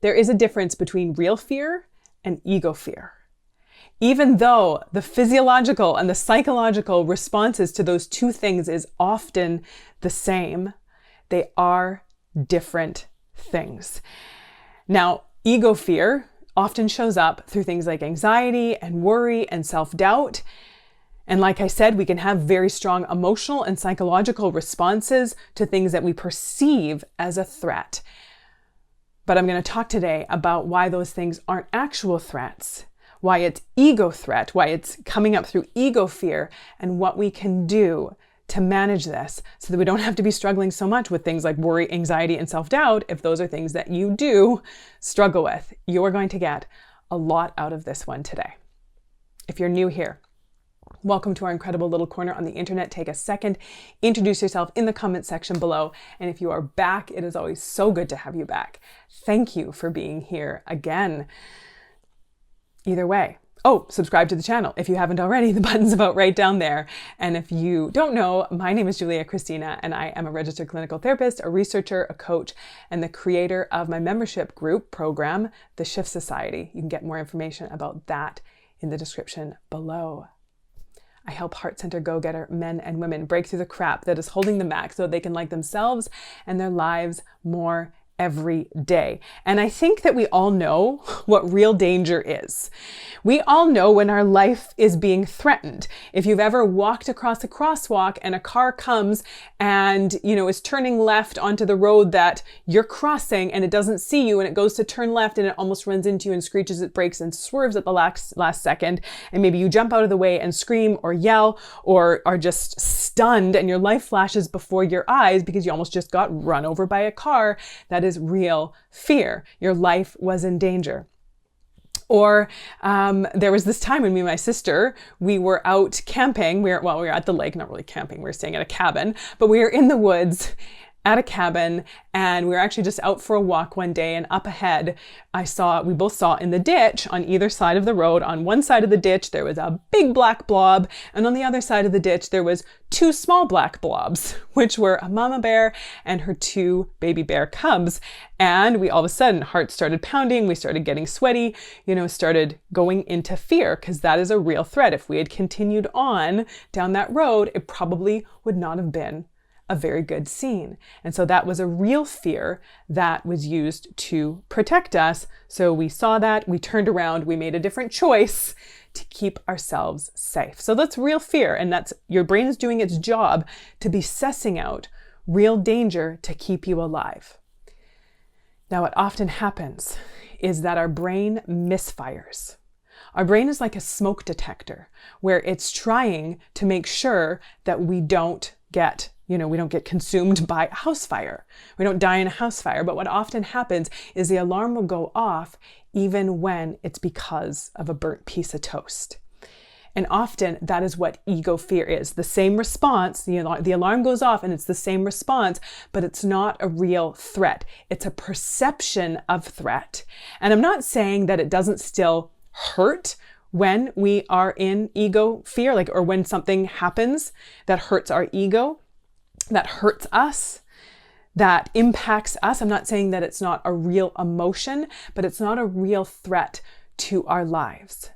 there is a difference between real fear and ego fear. Even though the physiological and the psychological responses to those two things is often the same, they are different things. Now, ego fear often shows up through things like anxiety and worry and self-doubt. And like I said, we can have very strong emotional and psychological responses to things that we perceive as a threat. But I'm going to talk today about why those things aren't actual threats, why it's ego threat, why it's coming up through ego fear, and what we can do to manage this so that we don't have to be struggling so much with things like worry, anxiety, and self-doubt. If those are things that you do struggle with, you're going to get a lot out of this one today. If you're new here, welcome to our incredible little corner on the internet. Take a second, introduce yourself in the comment section below. And if you are back, it is always so good to have you back. Thank you for being here again. Either way. Oh, subscribe to the channel if you haven't already. The button's about right down there. And if you don't know, my name is Julia Christina, and I am a registered clinical therapist, a researcher, a coach, and the creator of my membership group program, The Shift Society. You can get more information about that in the description below. I help heart-centered go-getter men and women break through the crap that is holding them back so they can like themselves and their lives more every day. And I think that we all know what real danger is. We all know when our life is being threatened. If you've ever walked across a crosswalk and a car comes and, is turning left onto the road that you're crossing and it doesn't see you and it goes to turn left and it almost runs into you and screeches its brakes and swerves at the last second. And maybe you jump out of the way and scream or yell or are just stunned and your life flashes before your eyes because you almost just got run over by a car. That is real fear. Your life was in danger. Or there was this time when me and my sister, we were out camping. We were at the lake, not really camping. We were staying at a cabin, but we were in the woods at a cabin, and we were actually just out for a walk one day, and up ahead, we both saw in the ditch on either side of the road, on one side of the ditch, there was a big black blob, and on the other side of the ditch, there was two small black blobs, which were a mama bear and her two baby bear cubs. And we all of a sudden, hearts started pounding, we started getting sweaty, started going into fear, because that is a real threat. If we had continued on down that road, it probably would not have been a very good scene. And so that was a real fear that was used to protect us. So we saw that, we turned around, we made a different choice to keep ourselves safe. So that's real fear. And that's your brain is doing its job to be sussing out real danger to keep you alive. Now, what often happens is that our brain misfires. Our brain is like a smoke detector where it's trying to make sure that we don't get consumed by a house fire. We don't die in a house fire. But what often happens is the alarm will go off even when it's because of a burnt piece of toast. And often that is what ego fear is. The same response, the alarm goes off and it's the same response, but it's not a real threat. It's a perception of threat. And I'm not saying that it doesn't still hurt when we are in ego fear, or when something happens that hurts our ego, that hurts us, that impacts us. I'm not saying that it's not a real emotion, but it's not a real threat to our lives.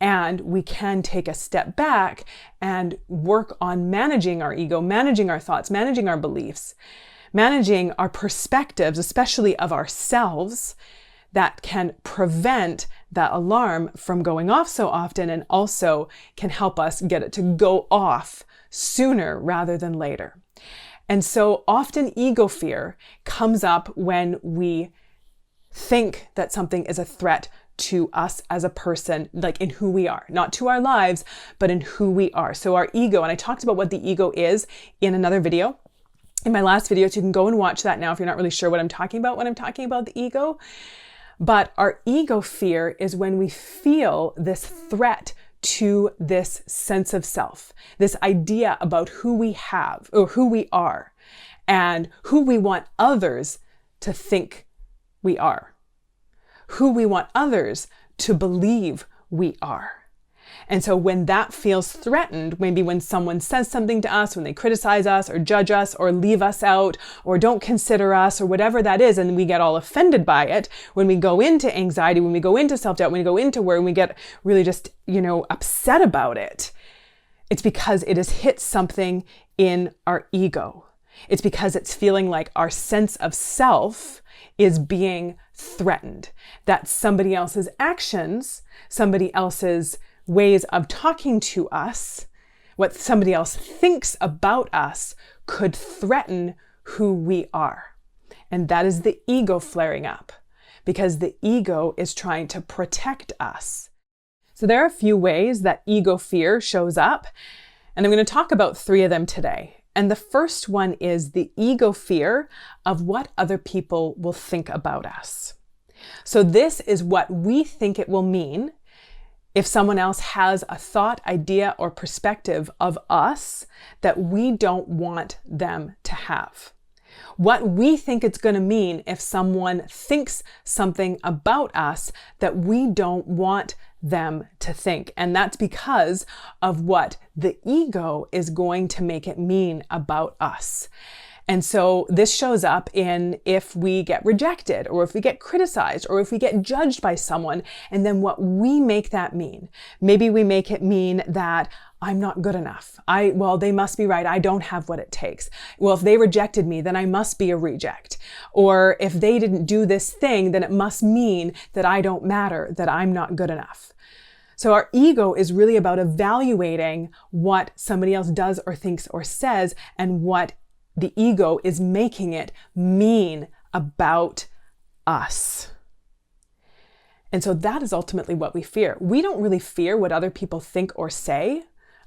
And we can take a step back and work on managing our ego, managing our thoughts, managing our beliefs, managing our perspectives, especially of ourselves, that can prevent that alarm from going off so often, and also can help us get it to go off sooner rather than later. And so often ego fear comes up when we think that something is a threat to us as a person, like in who we are, not to our lives, but in who we are. So our ego, and I talked about what the ego is in another video, in my last video, so you can go and watch that now if you're not really sure what I'm talking about when I'm talking about the ego. But our ego fear is when we feel this threat to this sense of self, this idea about who we have or who we are and who we want others to think we are, who we want others to believe we are. And so when that feels threatened, maybe when someone says something to us, when they criticize us or judge us or leave us out or don't consider us or whatever that is, and we get all offended by it, when we go into anxiety, when we go into self-doubt, when we go into worry, when we get really just, upset about it, it's because it has hit something in our ego. It's because it's feeling like our sense of self is being threatened, that somebody else's actions, somebody else's ways of talking to us, what somebody else thinks about us could threaten who we are. And that is the ego flaring up, because the ego is trying to protect us. So there are a few ways that ego fear shows up, and I'm going to talk about 3 of them today. And the first one is the ego fear of what other people will think about us. So this is what we think it will mean if someone else has a thought, idea, or perspective of us that we don't want them to have. What we think it's going to mean if someone thinks something about us that we don't want them to think. And that's because of what the ego is going to make it mean about us. And so this shows up in if we get rejected, or if we get criticized, or if we get judged by someone, and then what we make that mean. Maybe we make it mean that I'm not good enough. They must be right. I don't have what it takes. Well, if they rejected me, then I must be a reject. Or if they didn't do this thing, then it must mean that I don't matter, that I'm not good enough. So our ego is really about evaluating what somebody else does or thinks or says, and what the ego is making it mean about us. And so that is ultimately what we fear. We don't really fear what other people think or say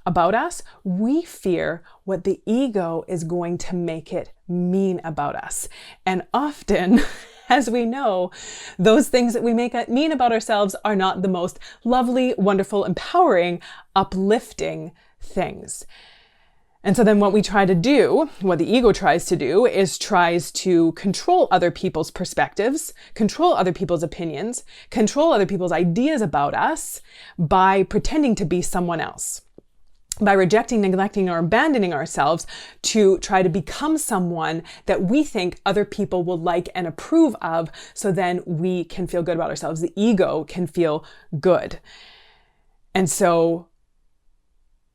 about us. We fear what the ego is going to make it mean about us. And often, as we know, those things that we make it mean about ourselves are not the most lovely, wonderful, empowering, uplifting things. And so then what we try to do, what the ego tries to do, is tries to control other people's perspectives, control other people's opinions, control other people's ideas about us by pretending to be someone else, by rejecting, neglecting, or abandoning ourselves to try to become someone that we think other people will like and approve of, so then we can feel good about ourselves. The ego can feel good. And so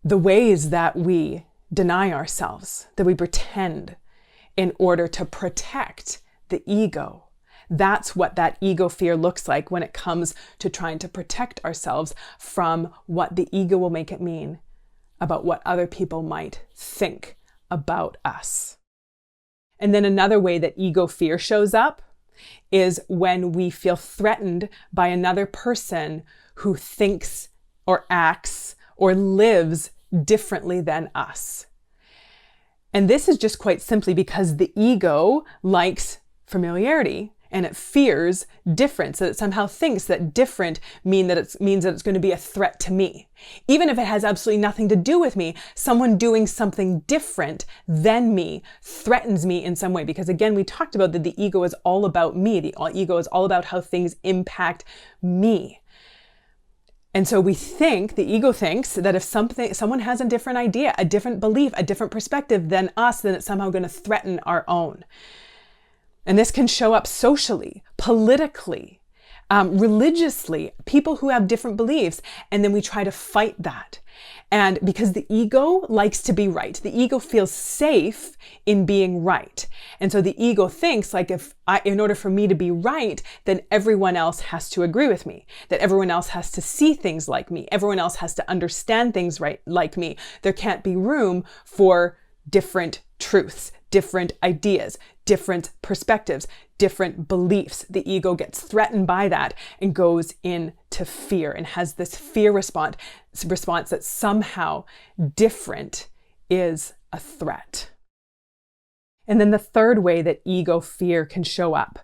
the ways that we deny ourselves, that we pretend in order to protect the ego, that's what that ego fear looks like when it comes to trying to protect ourselves from what the ego will make it mean about what other people might think about us. And then another way that ego fear shows up is when we feel threatened by another person who thinks or acts or lives differently than us. And this is just quite simply because the ego likes familiarity and it fears difference, that it somehow thinks that different means that it's going to be a threat to me. Even if it has absolutely nothing to do with me, someone doing something different than me threatens me in some way. Because again, we talked about that the ego is all about me. The ego is all about how things impact me. And so the ego thinks that if someone has a different idea, a different belief, a different perspective than us, then it's somehow going to threaten our own. And this can show up socially, politically, religiously, people who have different beliefs, and then we try to fight that. And because the ego likes to be right, the ego feels safe in being right. And so the ego thinks like in order for me to be right, then everyone else has to agree with me, that everyone else has to see things like me, everyone else has to understand things like me. There can't be room for different truths, different ideas, different perspectives, different beliefs. The ego gets threatened by that and goes into fear and has this fear response that somehow different is a threat. And then the third way that ego fear can show up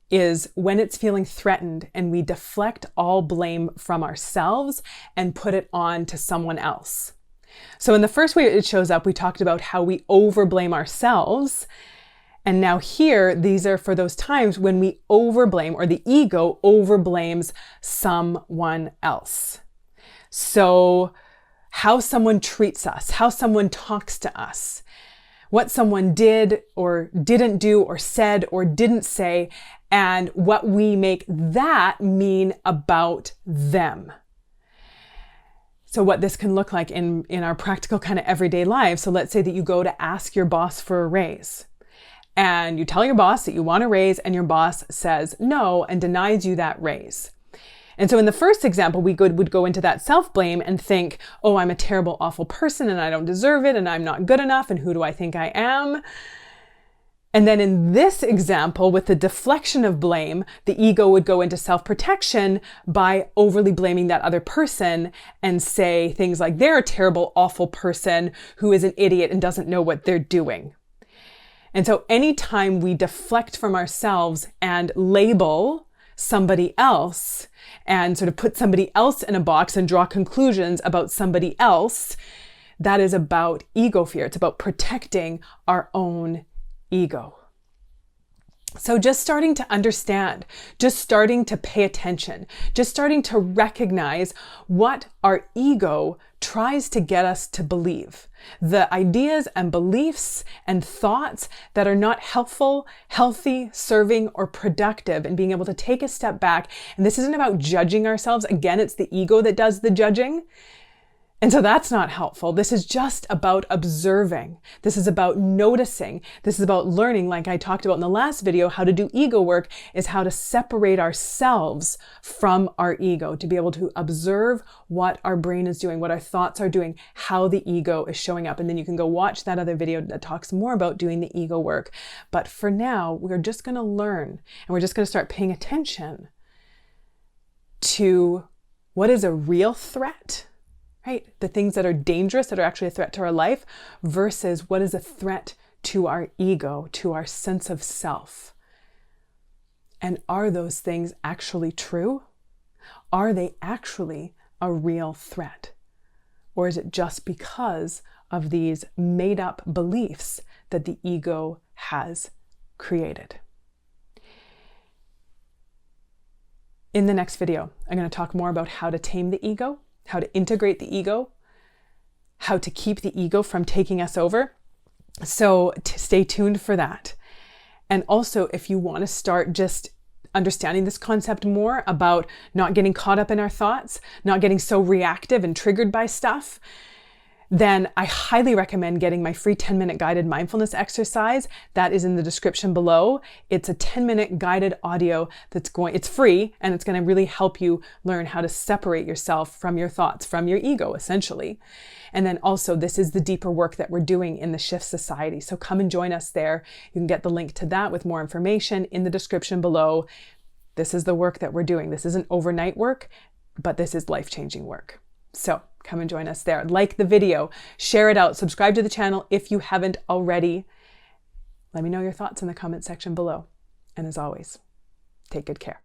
is when it's feeling threatened and we deflect all blame from ourselves and put it on to someone else. So in the first way it shows up, we talked about how we overblame ourselves. And now here, these are for those times when we overblame, or the ego overblames someone else. So how someone treats us, how someone talks to us, what someone did or didn't do or said or didn't say, and what we make that mean about them. So what this can look like in our practical kind of everyday lives. So let's say that you go to ask your boss for a raise and you tell your boss that you want a raise and your boss says no and denies you that raise. And so in the first example, we would go into that self-blame and think, oh, I'm a terrible, awful person and I don't deserve it and I'm not good enough and who do I think I am? And then in this example, with the deflection of blame, the ego would go into self-protection by overly blaming that other person and say things like they're a terrible, awful person who is an idiot and doesn't know what they're doing. And so anytime we deflect from ourselves and label somebody else and sort of put somebody else in a box and draw conclusions about somebody else, that is about ego fear. It's about protecting our own ego. So just starting to understand, just starting to pay attention, just starting to recognize what our ego tries to get us to believe. The ideas and beliefs and thoughts that are not helpful, healthy, serving, or productive, and being able to take a step back. And this isn't about judging ourselves. Again, it's the ego that does the judging. And so that's not helpful. This is just about observing. This is about noticing. This is about learning, like I talked about in the last video. How to do ego work is how to separate ourselves from our ego, to be able to observe what our brain is doing, what our thoughts are doing, how the ego is showing up. And then you can go watch that other video that talks more about doing the ego work. But for now, we're just going to learn, and we're just going to start paying attention to what is a real threat, right? The things that are dangerous, that are actually a threat to our life, versus what is a threat to our ego, to our sense of self. And are those things actually true? Are they actually a real threat? Or is it just because of these made up beliefs that the ego has created? In the next video, I'm going to talk more about how to tame the ego, how to integrate the ego, how to keep the ego from taking us over. So stay tuned for that. And also, if you want to start just understanding this concept more about not getting caught up in our thoughts, not getting so reactive and triggered by stuff, then I highly recommend getting my free 10-minute guided mindfulness exercise. That is in the description below. It's a 10-minute guided audio it's free, and it's going to really help you learn how to separate yourself from your thoughts, from your ego, essentially. And then also, this is the deeper work that we're doing in the Shift Society. So come and join us there. You can get the link to that with more information in the description below. This is the work that we're doing. This isn't overnight work, but this is life-changing work. So come and join us there. Like the video, share it out, subscribe to the channel if you haven't already. Let me know your thoughts in the comment section below. And as always, take good care.